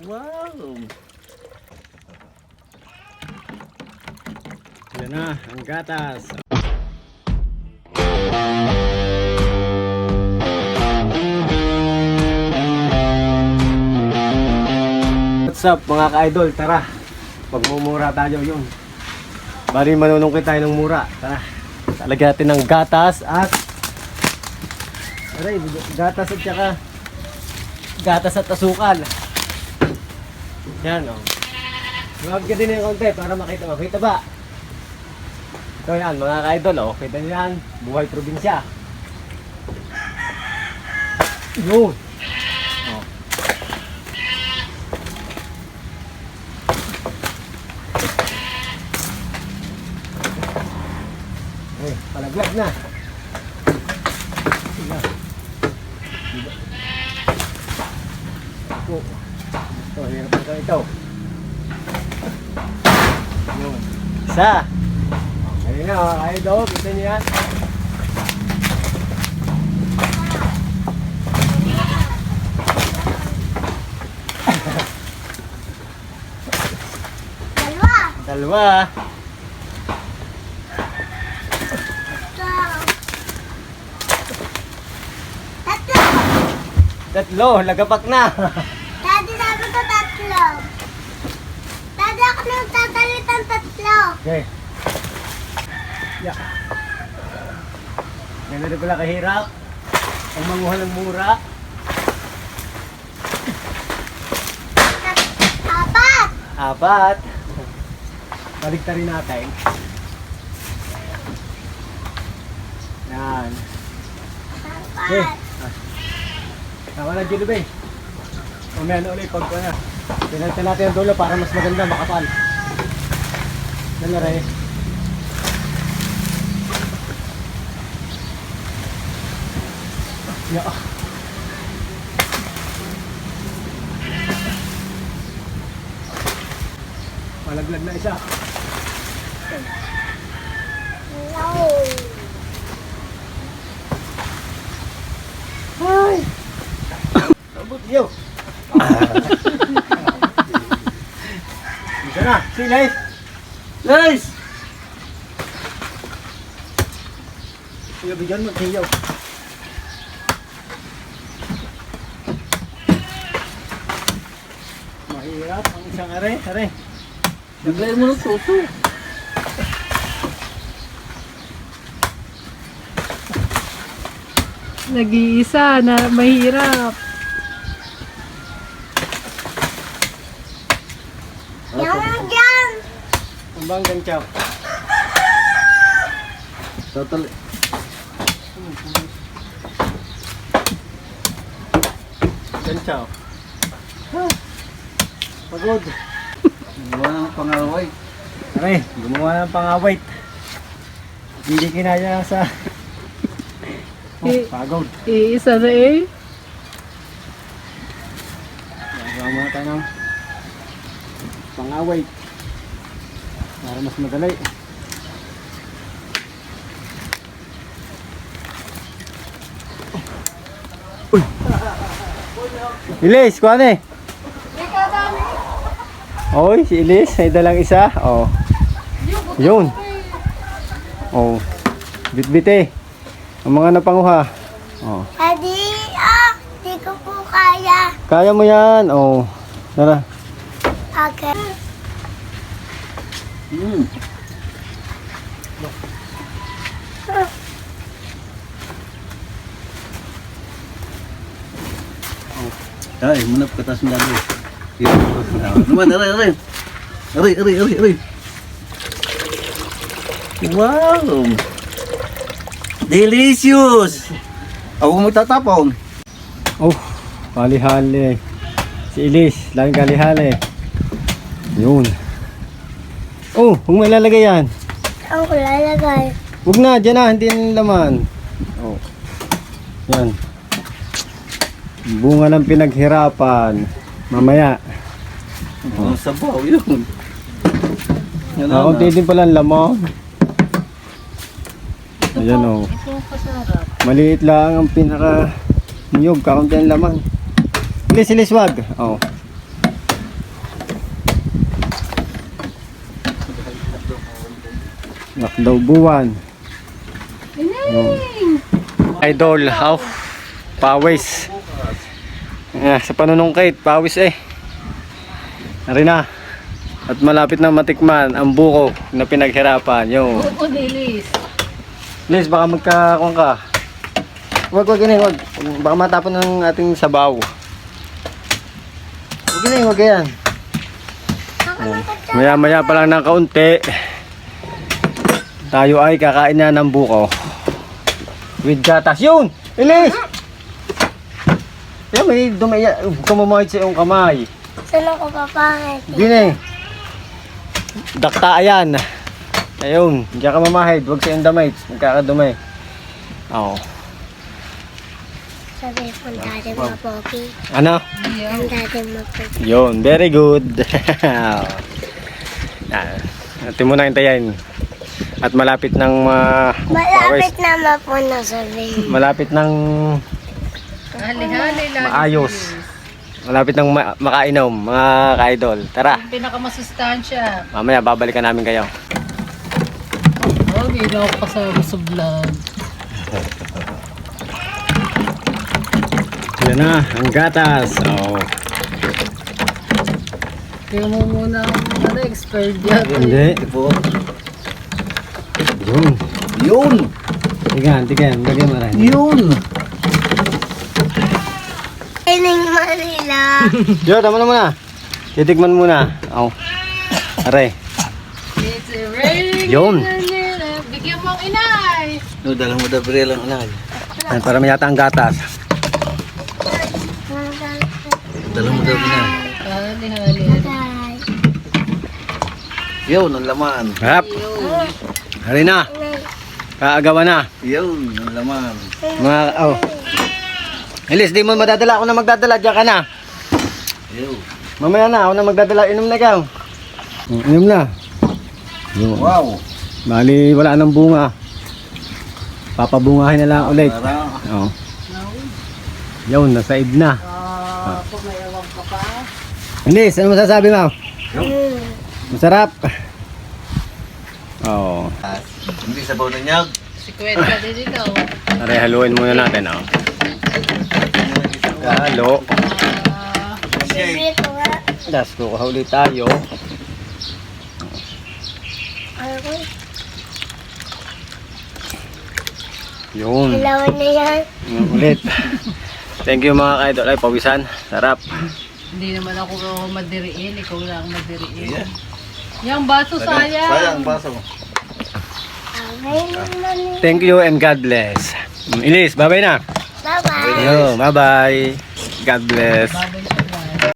Wow! Yan na, ang gatas. What's up mga ka-idol? Tara, pagmumura tayo yun. Bali manunungkit tayo ng mura. Tara, talagyan natin ng gatas at aray, gatas at saka gatas at asukal. Yan o. Huwag ka din yung konti para makita mo. Kita ba? So yan mga ka-idol o. Kita nyo yan. Buhay probinsya. Yun. O. Ay, palaglag na. Ito, hirap ito. Yun. Isa. Ayun na, mga ka-idol. Kita nyo yan. Dalawa. Tatlo, lagapak na. Daddy, sabi ko tatlo. Daddy, ako nang tatalit ang tatlo. Okay. Yeah. Ganun na pala kahirap ang manguha ng mura. Apat. Apat. Baligtarin natin. Yan. Okay. Apat. Tama na, Julibay. Mamaya na ulit, pagko na. Pinalitan natin ang dulo para mas maganda, makapal. Yan na rin. Yeah. Malaglag na isa. No. Ay! Abot niyo! Ito na! Si Lice! Lice! Sige, bigyan mo, Tiyo. Mahirap ang isang are. Naglay mo ng suso. Nag-iisa na mahirap. Yan dyan. Ang bang ganchaw. Total. Ganchaw. Pagod. Gumawa ng pangaway. Aray, gumawa ng pangawait. Hindi kinaya sa... Pagod. Iisa na eh. Gawa muna tayo ng pangawait. Para mas madali. Uy! Ilis, kuha na eh. Oy, si Ilis, may dalang isa. Oh. Yun. Oh. Bit-bit eh. Ang mga napanguha. Oh. Daddy, di ko po kaya. Kaya mo yan. Oh. Tara. Okay. Ay, munap ka taas ng lalo. Naman, aray. Aray. Wow! Delicious! Ako mo tatapon. Oh, hali-hali. Si Ilis, laging hali-hali. Yun. Oh, huwag mo ilalagay yan. Ang kulalagay. Huwag na, dyan na, hindi na laman. Oh. Yan. Bunga ng pinaghirapan. Mamaya. Ang sabaw yun. Yan na. Kaunti din pala ang lamang. Ayan oh. Ito ang kasarap. Maliit lang ang pinaka Niyog, kaunti ang laman. Ilis, wag. Oh. Lakdaw buwan. Ining! Idol, pawis. Sa panunungkit, pawis eh. Ari na. At malapit na matikman ang buko na pinaghirapan. Yo. Buko nilis. Liz, baka magkakuan ka. Wag ganyan, wag. Baka matapon ng ating sabaw. Wag yan. Maya pa lang ng kaunti. Tayo ay kakain na ng buko. With gatas. Yun! Ilis! Yan, may dumaya. Kumamahit sa iyong kamay. Saan ako papangit? Gini. Dakta ayan. Ayun, diyan ka mamahid. Huwag sa iyong damay. Magkakadumay. Oo. Sabi ko, ang dati mo pogi. Ano? Ang dati mo pogi. Yun, very good. Natin mo na hintayin. At malapit ng Malapit na mapuna sabi. malapit ng Hali-hali lang. maayos. Malapit ng makainom, mga ka-idol. Tara, Ang pinakamasustansya. mamaya babalikan namin kayo. Oh, ginawa ko pa sa vlog. Yan na, ang gatas. Oh. Kaya mo muna ang expired yan. Hindi. Tipo. Yun. Yun! Tigan. Lagyan mo rin. Yun! Ining Manila. Yo, tama na muna. Titikman muna. Oh. Aray. It's raining. Yun. Bigyan mo ang inay. No, dalang mo dabri lang alay. Yan, para may yata ang gatas. Dalang mo dabri na. Hali-hali. Yun, ang laman. Harap. Hari na. Kaagawan na. Yun, ang laman. Mga, oh. Ilis, di mo madadala. Ako na magdadala. Diyan ka na. Yun. Mamaya na. Ako na magdadala. Inom na ikaw. Inom na. Yun. Wow! Bali, wala nang bunga. Papabungahin na lang ulit. Para. Oh. Yun, nasaid na. Pumayawang ka pa. Ilis, ano masasabi mo? Masarap. Oo. Hindi sabaw na niyag. Si Kwenta din ikaw. Aray, haluin muna natin. Oh. Halo. Favorite ko nga. Das, kukuha tayo. Ano ko? Yun. Ilawan na yan. Ulit. Thank you mga ka-idol. Ay, pawisan. Sarap. Hindi naman ako madiriin. Ikaw lang madiriin. Yeah. Yung baso sayang. Sayang, baso. Okay naman. Thank you and God bless. Ilis, bye-bye na. Bye-bye. Yo, bye-bye. God bless. Babay.